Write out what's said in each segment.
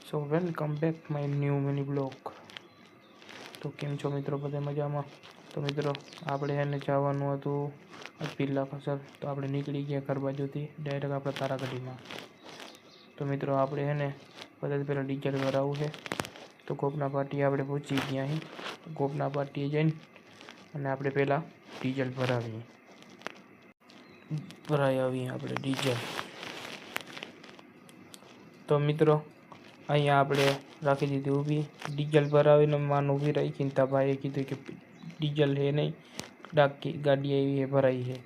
So welcome back my new mini blog. તો કેમ છો મિત્રો, બધા મજામાં? તો મિત્રો આપણે એને જવાનું હતું પીલા ફસલ, તો આપણે નીકળી ગયા ઘર બાજુથી ડાયરેક્ટ આપણે તારાગઢીમાં. તો મિત્રો આપણે એને બધાથી પહેલાં ડીઝલ ભરાવવું છે. તો ગોપના પાટીએ આપણે પહોંચી ગયા અહીં. ગોપના પાટીએ જઈને અને આપણે પહેલાં ડીઝલ ભરાઈ આવીએ આપણે ડીઝલ. તો મિત્રો અહીંયા આપણે રાખી દીધી ઊભી, ડીઝલ ભરાવીને માન ઊભી રાખીને તા ભાઈએ કીધું કે ડીઝલ છે નહીં, ગાડી આવી છે ભરાઈ છે.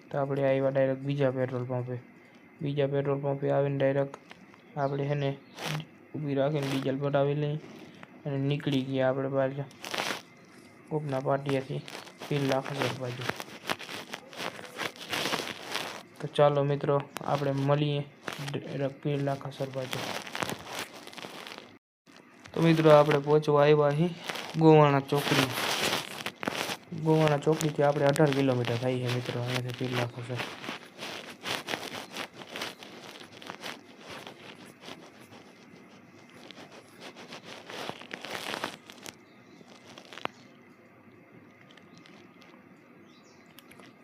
તો આપણે આવ્યા ડાયરેક્ટ બીજા પેટ્રોલ પંપે આવીને ડાયરેક્ટ આપણે છે ને ઊભી રાખીને ડીઝલ ભરાવી લઈ અને નીકળી ગયા આપણે બહાર ગોપના પાટિયાથી પીલા ખસર બાજુ. તો ચાલો મિત્રો આપણે મળીએ પીલા ખસર બાજુ. તો મિત્રો આપણે પહોંચવા આવ્યા અહીં ગોવાણા ચોકડીથી આપણે 18 કિલોમીટર થાય છે મિત્રો અહીંયાથી પીલા ખસર.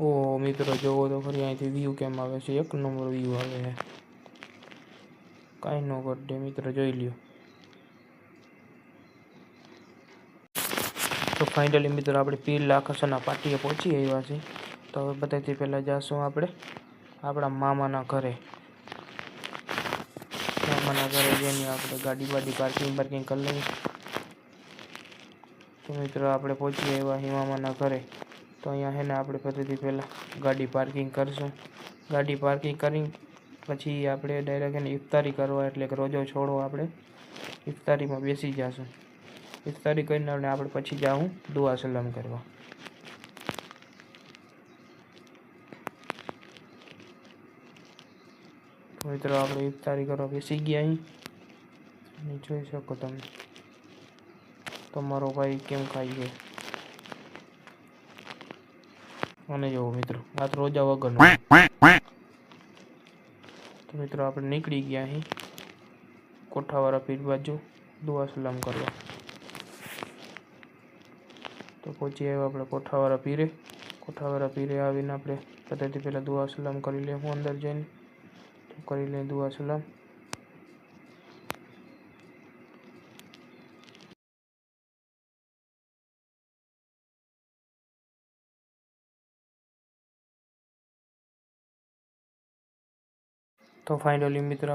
ઓ મિત્રો જોવો તો ખરી અહીંથી વ્યૂ કેમ આવે છે, એક નંબર વ્યૂ આવે છે, કાંઈ ન ઘટે મિત્રો, જોઈ લ્યો. તો ફાઇનલી મિત્રો આપણે પીલા ખસરના પાટીએ પહોંચી આવ્યા છીએ. તો હવે બધાથી પહેલાં જઈશું આપણે આપણા મામાના ઘરે જઈને આપણે ગાડી પાર્કિંગ કરી લઈએ. તો મિત્રો આપણે પહોંચી આવ્યા અહીં મામાના ઘરે. તો અહીંયા છે ને આપણે બધાથી પહેલાં ગાડી પાર્કિંગ કરશું. ગાડી પાર્કિંગ કરી પછી આપણે ડાયરેક્ટ એને ઇફતારી કરવા, એટલે કે રોજો છોડો આપણે ઇફતારીમાં બેસી જશું. ઇફતારી કરીને આપણે પછી જાઉં દુઆ સલામ કરવા. તો મિત્રો આપણે ઇફતારી કરવા બેસી ગયા અહીં જોઈ શકો તમે. તમારો ભાઈ કેમ ખાઈ છે અને જોવો મિત્રો આ તો રોજા વગરનો. તો મિત્રો આપણે નીકળી ગયા અહીં કોઠાવાળા પીર બાજુ દુઆ સલામ કરવા. તો પહોંચી આવ્યા આપણે કોઠાવાળા પીરે આવીને આપણે બધાથી પહેલાં દુઆ સલામ કરી લઈએ. હું અંદર જઈને તો કરી લઈએ દુઆ સલામ. તો ફાઇનલી મિત્રો